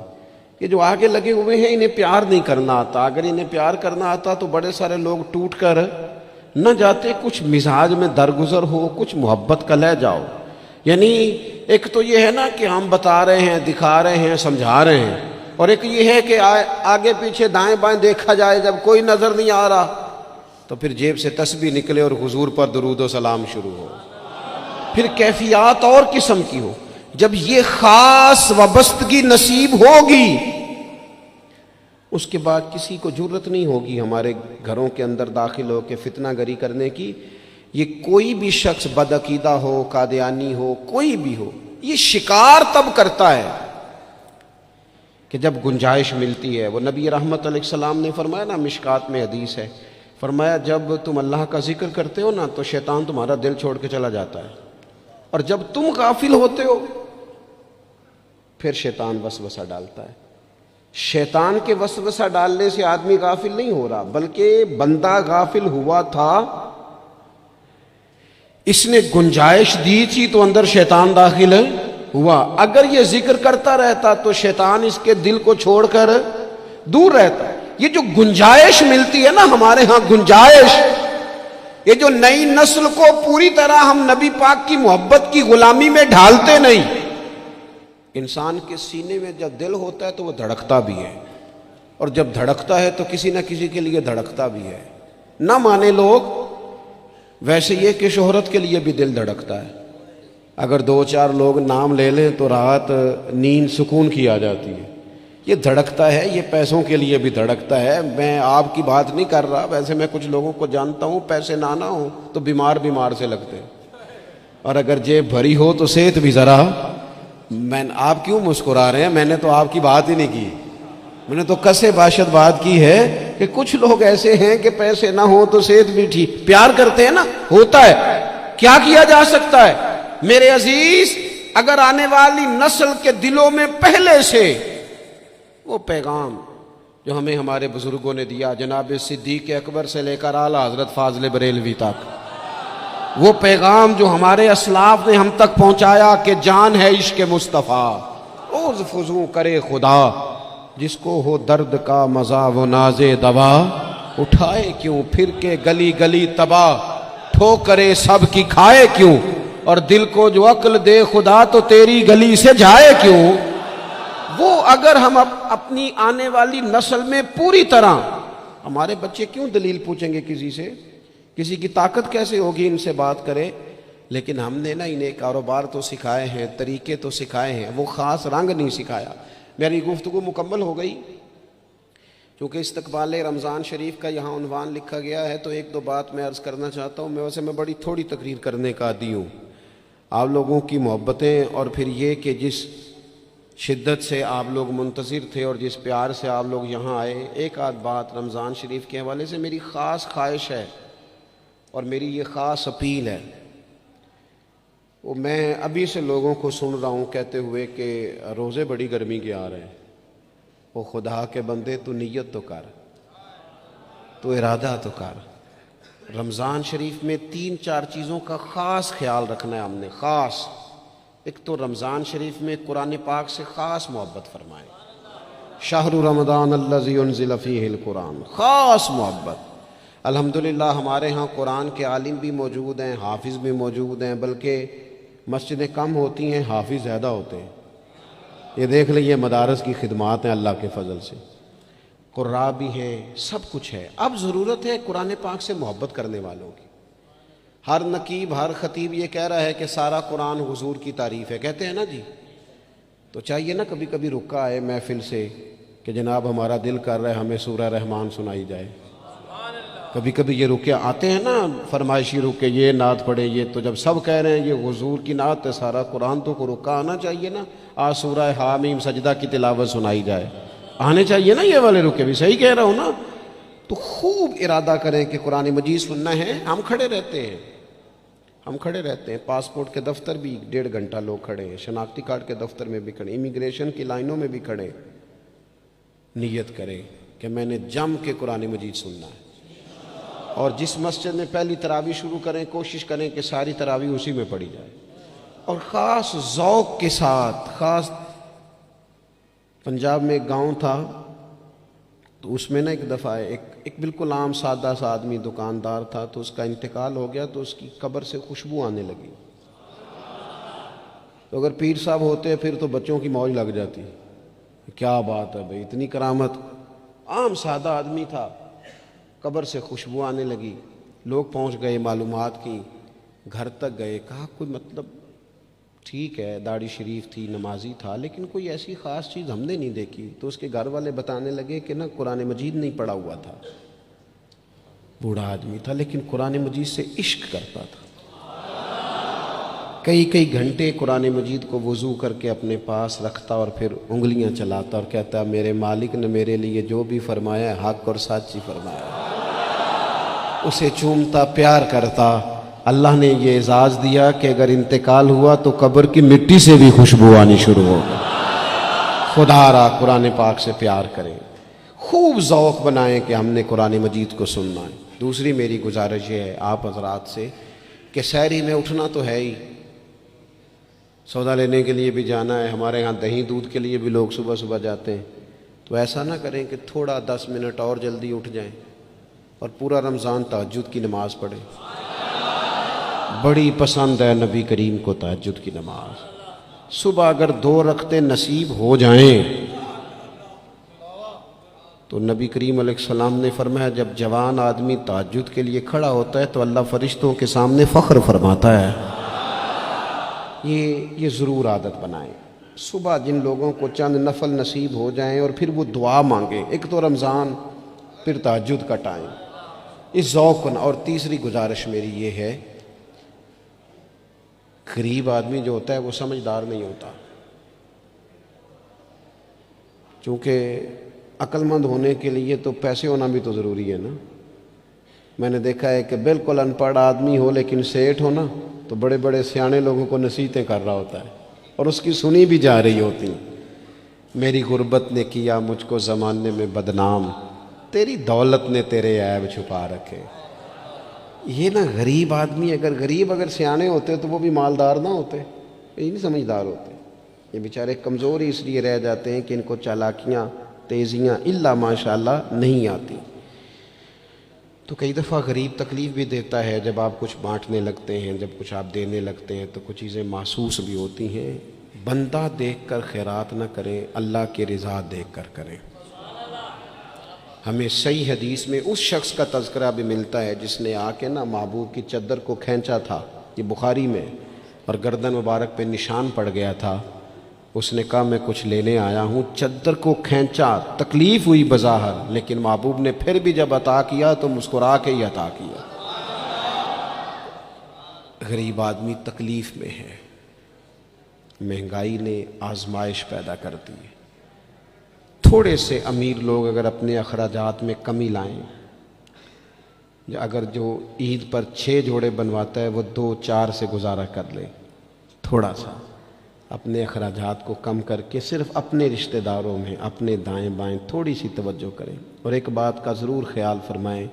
یہ جو آگے لگے ہوئے ہیں انہیں پیار نہیں کرنا آتا، اگر انہیں پیار کرنا آتا تو بڑے سارے لوگ ٹوٹ کر نہ جاتے۔ کچھ مزاج میں درگزر ہو، کچھ محبت کا لہجہ ہو، یعنی ایک تو یہ ہے نا کہ ہم بتا رہے ہیں، دکھا رہے ہیں، سمجھا رہے ہیں، اور ایک یہ ہے کہ آگے پیچھے دائیں بائیں دیکھا جائے، جب کوئی نظر نہیں آ رہا تو پھر جیب سے تسبیح نکلے اور حضور پر درود و سلام شروع ہو، پھر کیفیات اور قسم کی ہو۔ جب یہ خاص وابستگی نصیب ہوگی اس کے بعد کسی کو جرت نہیں ہوگی ہمارے گھروں کے اندر داخل ہو کے فتنہ گری کرنے کی۔ یہ کوئی بھی شخص بدعقیدہ ہو، قادیانی ہو، کوئی بھی ہو، یہ شکار تب کرتا ہے کہ جب گنجائش ملتی ہے، وہ نبی رحمت علیہ السلام نے فرمایا نا، مشکات میں حدیث ہے، فرمایا جب تم اللہ کا ذکر کرتے ہو نا تو شیطان تمہارا دل چھوڑ کے چلا جاتا ہے، اور جب تم غافل ہوتے ہو پھر شیطان وسوسہ ڈالتا ہے۔ شیطان کے وسوسہ ڈالنے سے آدمی غافل نہیں ہو رہا، بلکہ بندہ غافل ہوا تھا، اس نے گنجائش دی تھی تو اندر شیطان داخل ہوا۔ اگر یہ ذکر کرتا رہتا تو شیطان اس کے دل کو چھوڑ کر دور رہتا۔ یہ جو گنجائش ملتی ہے نا ہمارے ہاں، گنجائش، یہ جو نئی نسل کو پوری طرح ہم نبی پاک کی محبت کی غلامی میں ڈھالتے نہیں۔ انسان کے سینے میں جب دل ہوتا ہے تو وہ دھڑکتا بھی ہے، اور جب دھڑکتا ہے تو کسی نہ کسی کے لیے دھڑکتا بھی ہے۔ نہ مانے لوگ، ویسے یہ کہ شہرت کے لیے بھی دل دھڑکتا ہے۔ اگر 2-4 لوگ نام لے لیں تو رات نیند سکون کی آ جاتی ہے۔ یہ دھڑکتا ہے، یہ پیسوں کے لیے بھی دھڑکتا ہے۔ میں آپ کی بات نہیں کر رہا، ویسے میں کچھ لوگوں کو جانتا ہوں، پیسے نہ ہوں تو بیمار سے لگتے ہیں، اور اگر جیب بھری ہو تو صحت بھی ذرا۔ آپ کیوں مسکرا رہے ہیں؟ میں نے تو آپ کی بات ہی نہیں کی، میں نے تو کسے باشد بات کی ہے کہ کچھ لوگ ایسے ہیں کہ پیسے نہ ہوں تو صحت بھی ٹھیک، پیار کرتے ہیں نا، ہوتا ہے، کیا کیا جا سکتا ہے؟ میرے عزیز، اگر آنے والی نسل کے دلوں میں پہلے سے وہ پیغام جو ہمیں ہمارے بزرگوں نے دیا، جناب صدیق اکبر سے لے کر اعلیٰ حضرت فاضل بریلوی تک، وہ پیغام جو ہمارے اسلاف نے ہم تک پہنچایا کہ جان ہے عشق مصطفیٰ، روز فضوں کرے خدا، جس کو ہو درد کا مزہ وہ ناز دوا، اٹھائے کیوں پھر کے گلی گلی تباہ، ٹھوکرے سب کی کھائے کیوں، اور دل کو جو عقل دے خدا تو تیری گلی سے جائے کیوں۔ وہ اگر ہم اپنی آنے والی نسل میں پوری طرح، ہمارے بچے کیوں دلیل پوچھیں گے کسی سے؟ کسی کی طاقت کیسے ہوگی ان سے بات کرے؟ لیکن ہم نے نا انہیں کاروبار تو سکھائے ہیں، طریقے تو سکھائے ہیں، وہ خاص رنگ نہیں سکھایا۔ میری گفتگو مکمل ہو گئی، چونکہ استقبال رمضان شریف کا یہاں عنوان لکھا گیا ہے، تو 1-2 بات میں عرض کرنا چاہتا ہوں۔ میں بڑی تھوڑی تقریر کرنے کا عادی ہوں۔ آپ لوگوں کی محبتیں، اور پھر یہ کہ جس شدت سے آپ لوگ منتظر تھے اور جس پیار سے آپ لوگ یہاں آئے، ایک آدھ بات رمضان شریف کے حوالے سے میری خاص خواہش ہے اور میری یہ خاص اپیل ہے۔ وہ میں ابھی سے لوگوں کو سن رہا ہوں کہتے ہوئے کہ روزے بڑی گرمی کے آ رہے ہیں۔ وہ خدا کے بندے، تو نیت تو کر، تو ارادہ تو کر۔ رمضان شریف میں 3-4 چیزوں کا خاص خیال رکھنا ہے ہم نے، خاص۔ ایک تو رمضان شریف میں قرآن پاک سے خاص محبت فرمائے، شہر رمضان الذی انزل فیہ القرآن، خاص محبت۔ الحمدللہ ہمارے ہاں قرآن کے عالم بھی موجود ہیں، حافظ بھی موجود ہیں، بلکہ مسجدیں کم ہوتی ہیں، حافظ زیادہ ہوتے ہیں۔ یہ دیکھ لیں، مدارس کی خدمات ہیں اللہ کے فضل سے، قراء بھی ہیں، سب کچھ ہے۔ اب ضرورت ہے قرآن پاک سے محبت کرنے والوں کی۔ ہر نقیب، ہر خطیب یہ کہہ رہا ہے کہ سارا قرآن حضور کی تعریف ہے، کہتے ہیں نا جی، تو چاہیے نا کبھی کبھی رکا آئے محفل سے کہ جناب ہمارا دل کر رہا ہے ہمیں سورہ رحمان سنائی جائے۔ کبھی کبھی یہ رکے آتے ہیں نا فرمائشی رکے، یہ نعت پڑھے، یہ تو جب سب کہہ رہے ہیں یہ حضور کی نعت ہے، سارا قرآن تو کو رکا آنا چاہیے نا، آج سورہ حامیم سجدہ کی تلاوت سنائی جائے، آنے چاہیے نا یہ والے رکے بھی، صحیح کہہ رہا ہوں نا؟ تو خوب ارادہ کریں کہ قرآن مجید سننا ہے۔ ہم کھڑے رہتے ہیں، پاسپورٹ کے دفتر بھی 1.5 گھنٹہ لوگ کھڑے ہیں، شناختی کارڈ کے دفتر میں بھی کھڑے، امیگریشن کی لائنوں میں بھی کھڑے۔ نیت کریں کہ میں نے جم کے قرآن مجید سننا ہے، اور جس مسجد میں پہلی تراویح شروع کریں کوشش کریں کہ ساری تراویح اسی میں پڑھی جائے، اور خاص ذوق کے ساتھ۔ خاص پنجاب میں ایک گاؤں تھا، تو اس میں نا ایک دفعہ ایک بالکل عام سادہ سا آدمی دکاندار تھا، تو اس کا انتقال ہو گیا، تو اس کی قبر سے خوشبو آنے لگی۔ تو اگر پیر صاحب ہوتے پھر تو بچوں کی موج لگ جاتی، کیا بات ہے بھئی، اتنی کرامت۔ عام سادہ آدمی تھا، قبر سے خوشبو آنے لگی، لوگ پہنچ گئے، معلومات کی، گھر تک گئے، کہا کوئی مطلب ٹھیک ہے داڑھی شریف تھی، نمازی تھا، لیکن کوئی ایسی خاص چیز ہم نے نہیں دیکھی۔ تو اس کے گھر والے بتانے لگے کہ نا قرآن مجید نہیں پڑھا ہوا تھا، بوڑھا آدمی تھا، لیکن قرآن مجید سے عشق کرتا تھا۔ کئی کئی گھنٹے قرآن مجید کو وضو کر کے اپنے پاس رکھتا اور پھر انگلیاں چلاتا اور کہتا میرے مالک نے میرے لیے جو بھی فرمایا ہے حق اور سچ ہی فرمایا ہے، اسے چومتا پیار کرتا۔ اللہ نے یہ اعزاز دیا کہ اگر انتقال ہوا تو قبر کی مٹی سے بھی خوشبو آنی شروع ہوگی۔ خدا را قرآن پاک سے پیار کریں، خوب ذوق بنائیں کہ ہم نے قرآن مجید کو سننا ہے۔ دوسری میری گزارش یہ ہے آپ حضرات سے کہ سحری میں اٹھنا تو ہے ہی، سودا لینے کے لیے بھی جانا ہے، ہمارے ہاں دہی دودھ کے لیے بھی لوگ صبح صبح جاتے ہیں، تو ایسا نہ کریں کہ تھوڑا 10 منٹ اور جلدی اٹھ جائیں اور پورا رمضان تہجد کی نماز پڑھیں۔ بڑی پسند ہے نبی کریم کو تہجد کی نماز۔ صبح اگر 2 رکعتیں نصیب ہو جائیں تو نبی کریم علیہ السلام نے فرمایا جب جوان آدمی تہجد کے لیے کھڑا ہوتا ہے تو اللہ فرشتوں کے سامنے فخر فرماتا ہے۔ یہ ضرور عادت بنائیں، صبح جن لوگوں کو چند نفل نصیب ہو جائیں اور پھر وہ دعا مانگیں، ایک تو رمضان پھر تہجد کا ٹائم، اس ذوق کو۔ اور تیسری گزارش میری یہ ہے، غریب آدمی جو ہوتا ہے وہ سمجھدار نہیں ہوتا، چونکہ عقل مند ہونے کے لیے تو پیسے ہونا بھی تو ضروری ہے نا۔ میں نے دیکھا ہے کہ بالکل ان پڑھ آدمی ہو لیکن سیٹھ ہو نا تو بڑے بڑے سیانے لوگوں کو نصیحتیں کر رہا ہوتا ہے اور اس کی سنی بھی جا رہی ہوتی ہیں۔ میری غربت نے کیا مجھ کو زمانے میں بدنام، تیری دولت نے تیرے عیب چھپا رکھے۔ یہ نا غریب آدمی اگر سیانے ہوتے تو وہ بھی مالدار نہ ہوتے، یہ نہیں سمجھدار ہوتے، یہ بیچارے کمزور ہی اس لیے رہ جاتے ہیں کہ ان کو چالاکیاں تیزیاں الا ماشاءاللہ نہیں آتی۔ تو کئی دفعہ غریب تکلیف بھی دیتا ہے، جب آپ کچھ بانٹنے لگتے ہیں، جب کچھ آپ دینے لگتے ہیں تو کچھ چیزیں محسوس بھی ہوتی ہیں۔ بندہ دیکھ کر خیرات نہ کریں، اللہ کی رضا دیکھ کر کریں۔ ہمیں صحیح حدیث میں اس شخص کا تذکرہ بھی ملتا ہے جس نے آ کے نا محبوب کی چادر کو کھینچا تھا، یہ بخاری میں، اور گردن مبارک پہ نشان پڑ گیا تھا۔ اس نے کہا میں کچھ لینے آیا ہوں، چادر کو کھینچا، تکلیف ہوئی بظاہر، لیکن محبوب نے پھر بھی جب عطا کیا تو مسکرا کے ہی عطا کیا۔ غریب آدمی تکلیف میں ہے، مہنگائی نے آزمائش پیدا کر دی ہے۔ تھوڑے سے امیر لوگ اگر اپنے اخراجات میں کمی لائیں، اگر جو عید پر 6 جوڑے بنواتا ہے وہ 2-4 سے گزارا کر لے، تھوڑا سا اپنے اخراجات کو کم کر کے صرف اپنے رشتہ داروں میں، اپنے دائیں بائیں تھوڑی سی توجہ کریں۔ اور ایک بات کا ضرور خیال فرمائیں،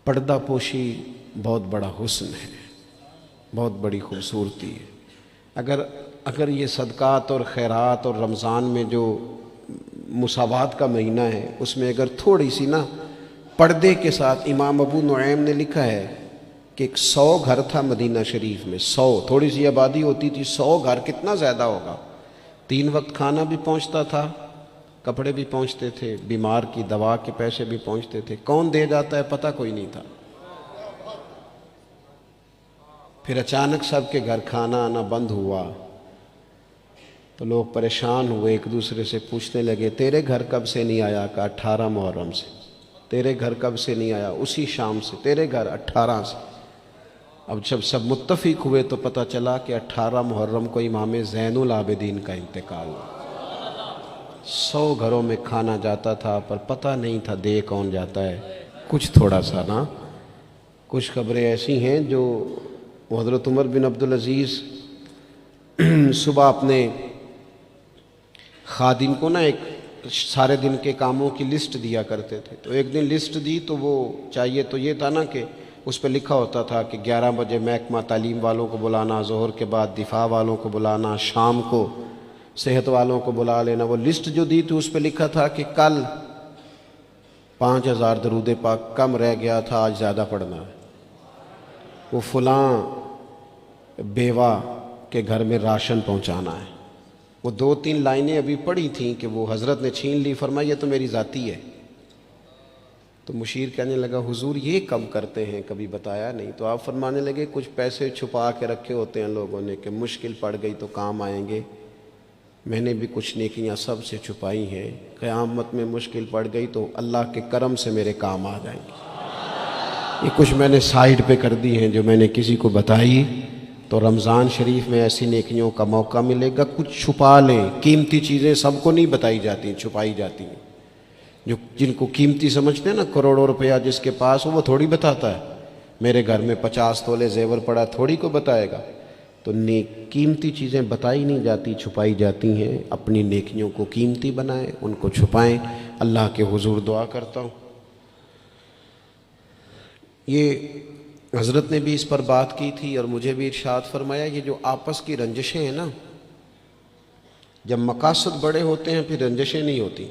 پردہ پوشی بہت بڑا حسن ہے، بہت بڑی خوبصورتی ہے۔ اگر یہ صدقات اور خیرات اور رمضان میں جو مساوات کا مہینہ ہے اس میں اگر تھوڑی سی نا پردے کے ساتھ، امام ابو نعیم نے لکھا ہے کہ 100 گھر تھا مدینہ شریف میں، 100 تھوڑی سی آبادی ہوتی تھی، 100 گھر کتنا زیادہ ہوگا، 3 وقت کھانا بھی پہنچتا تھا، کپڑے بھی پہنچتے تھے، بیمار کی دوا کے پیسے بھی پہنچتے تھے، کون دے جاتا ہے پتہ کوئی نہیں تھا۔ پھر اچانک سب کے گھر کھانا آنا بند ہوا تو لوگ پریشان ہوئے، ایک دوسرے سے پوچھنے لگے تیرے گھر کب سے نہیں آیا؟ کہا 18 محرم سے۔ تیرے گھر کب سے نہیں آیا؟ اسی شام سے۔ تیرے گھر 18 سے۔ اب جب سب متفق ہوئے تو پتہ چلا کہ 18 محرم کو امام زین العابدین کا انتقال ہوا۔ 100 گھروں میں کھانا جاتا تھا پر پتہ نہیں تھا دے کون جاتا ہے، کچھ تھوڑا سا نا۔ کچھ خبریں ایسی ہیں جو حضرت عمر بن عبدالعزیز صبح اپنے خادم کو نا ایک سارے دن کے کاموں کی لسٹ دیا کرتے تھے، تو ایک دن لسٹ دی تو وہ چاہیے تو یہ تھا نا کہ اس پہ لکھا ہوتا تھا کہ 11 بجے محکمہ تعلیم والوں کو بلانا، ظہر کے بعد دفاع والوں کو بلانا، شام کو صحت والوں کو بلا لینا۔ وہ لسٹ جو دی تھی اس پہ لکھا تھا کہ کل 5000 درود پاک کم رہ گیا تھا، آج زیادہ پڑھنا ہے۔ وہ فلاں بیوہ کے گھر میں راشن پہنچانا ہے۔ وہ 2-3 لائنیں ابھی پڑھی تھیں کہ وہ حضرت نے چھین لی، فرمایا یہ تو میری ذاتی ہے۔ تو مشیر کہنے لگا حضور یہ کم کرتے ہیں، کبھی بتایا نہیں۔ تو آپ فرمانے لگے کچھ پیسے چھپا کے رکھے ہوتے ہیں لوگوں نے کہ مشکل پڑ گئی تو کام آئیں گے۔ میں نے بھی کچھ نیکیاں سب سے چھپائی ہیں، قیامت میں مشکل پڑ گئی تو اللہ کے کرم سے میرے کام آ جائیں گے۔ یہ کچھ میں نے سائیڈ پہ کر دی ہیں جو میں نے کسی کو بتائی تو رمضان شریف میں ایسی نیکیوں کا موقع ملے گا. کچھ چھپا لیں. قیمتی چیزیں سب کو نہیں بتائی جاتی، چھپائی جاتی ہیں. جن کو قیمتی سمجھتے ہیں نا، کروڑوں روپیہ جس کے پاس ہو وہ تھوڑی بتاتا ہے. میرے گھر میں 50 تولے زیور پڑا، تھوڑی کو بتائے گا. تو قیمتی چیزیں بتائی نہیں جاتی، چھپائی جاتی ہیں. اپنی نیکیوں کو قیمتی بنائیں، ان کو چھپائیں. اللہ کے حضور دعا کرتا ہوں. یہ حضرت نے بھی اس پر بات کی تھی اور مجھے بھی ارشاد فرمایا، یہ جو آپس کی رنجشیں ہیں نا، جب مقاصد بڑے ہوتے ہیں پھر رنجشیں نہیں ہوتی.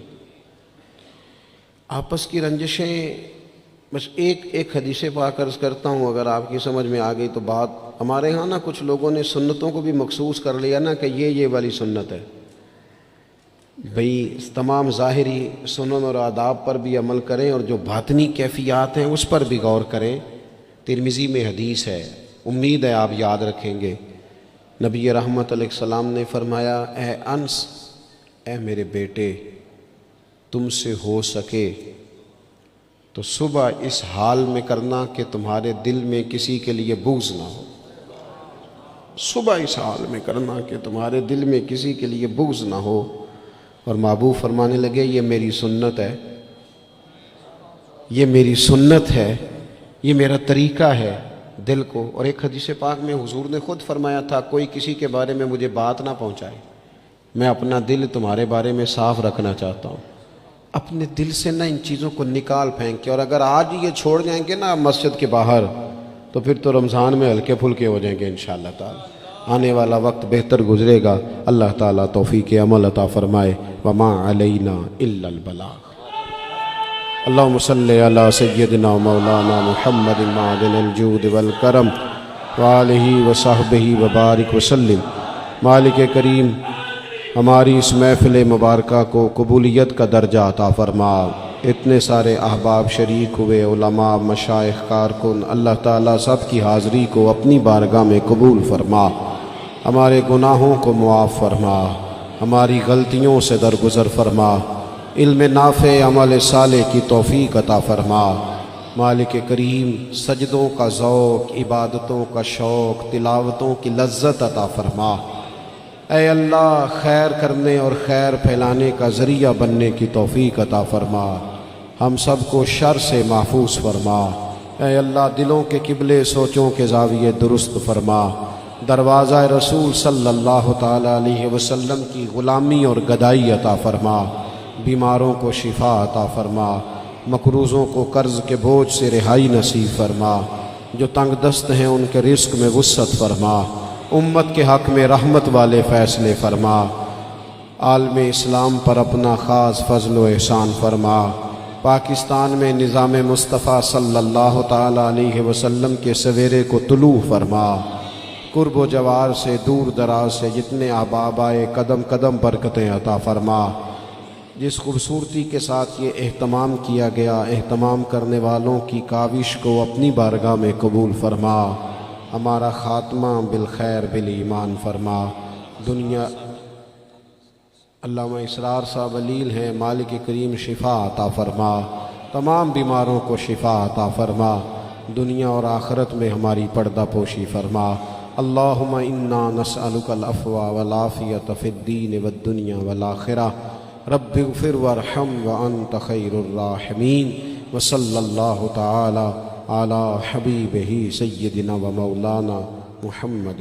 آپس کی رنجشیں، بس ایک حدیث پاک عرض کرتا ہوں، اگر آپ کی سمجھ میں آ گئی تو بات. ہمارے ہاں نا کچھ لوگوں نے سنتوں کو بھی مخصوص کر لیا نا کہ یہ والی سنت ہے. بھئی تمام ظاہری سنن اور آداب پر بھی عمل کریں اور جو باطنی کیفیات ہیں اس پر بھی غور کریں. ترمذی میں حدیث ہے، امید ہے آپ یاد رکھیں گے. نبی رحمت علیہ السلام نے فرمایا، اے انس، اے میرے بیٹے، تم سے ہو سکے تو صبح اس حال میں کرنا کہ تمہارے دل میں کسی کے لیے بغض نہ ہو. صبح اس حال میں کرنا کہ تمہارے دل میں کسی کے لیے بغض نہ ہو. اور محبوب فرمانے لگے، یہ میری سنت ہے، یہ میری سنت ہے، یہ میرا طریقہ ہے دل کو. اور ایک حدیث پاک میں حضور نے خود فرمایا تھا، کوئی کسی کے بارے میں مجھے بات نہ پہنچائے، میں اپنا دل تمہارے بارے میں صاف رکھنا چاہتا ہوں. اپنے دل سے نہ ان چیزوں کو نکال پھینک کے. اور اگر آج یہ چھوڑ جائیں گے نا مسجد کے باہر تو پھر تو رمضان میں ہلکے پھلکے ہو جائیں گے انشاءاللہ تعالی. آنے والا وقت بہتر گزرے گا. اللہ تعالیٰ توفیق عمل عطا فرمائے. وما علینا الا البلاغ. اللہم صلی علی سیدنا مولانا محمد معدن الجود والکرم وآلہ وصحبہ وبارک وسلم. مالک کریم، ہماری اس محفل مبارکہ کو قبولیت کا درجہ عطا فرما. اتنے سارے احباب شریک ہوئے، علماء، مشائخ، کارکن، اللہ تعالیٰ سب کی حاضری کو اپنی بارگاہ میں قبول فرما. ہمارے گناہوں کو معاف فرما، ہماری غلطیوں سے درگزر فرما. علم نافع، عمل صالح کی توفیق عطا فرما. مالک کریم، سجدوں کا ذوق، عبادتوں کا شوق، تلاوتوں کی لذت عطا فرما. اے اللہ، خیر کرنے اور خیر پھیلانے کا ذریعہ بننے کی توفیق عطا فرما. ہم سب کو شر سے محفوظ فرما. اے اللہ، دلوں کے قبلے، سوچوں کے زاویے درست فرما. دروازہ رسول صلی اللہ تعالی علیہ وسلم کی غلامی اور گدائی عطا فرما. بیماروں کو شفا عطا فرما. مقروضوں کو قرض کے بوجھ سے رہائی نصیب فرما. جو تنگ دست ہیں ان کے رزق میں وسعت فرما. امت کے حق میں رحمت والے فیصلے فرما. عالم اسلام پر اپنا خاص فضل و احسان فرما. پاکستان میں نظام مصطفیٰ صلی اللہ تعالی علیہ وسلم کے سویرے کو طلوع فرما. قرب و جوار سے، دور دراز سے جتنے احباب آئے، قدم قدم برکتیں عطا فرما. جس خوبصورتی کے ساتھ یہ اہتمام کیا گیا، اہتمام کرنے والوں کی کاوش کو اپنی بارگاہ میں قبول فرما. ہمارا خاتمہ بالخیر بالایمان فرما. دنیا علامہ اسرار صاحب علیل ہیں، مالک کریم شفا عطا فرما. تمام بیماروں کو شفا عطا فرما. دنیا اور آخرت میں ہماری پردہ پوشی فرما. اللہم انا نسألک العفو والعافیۃ فی الدین والدنیا والآخرہ. رب اغفر وارحم وانت خیر الراحمین. وصلی اللہ تعالی علی حبیبہ سیدنا و مولانا محمد.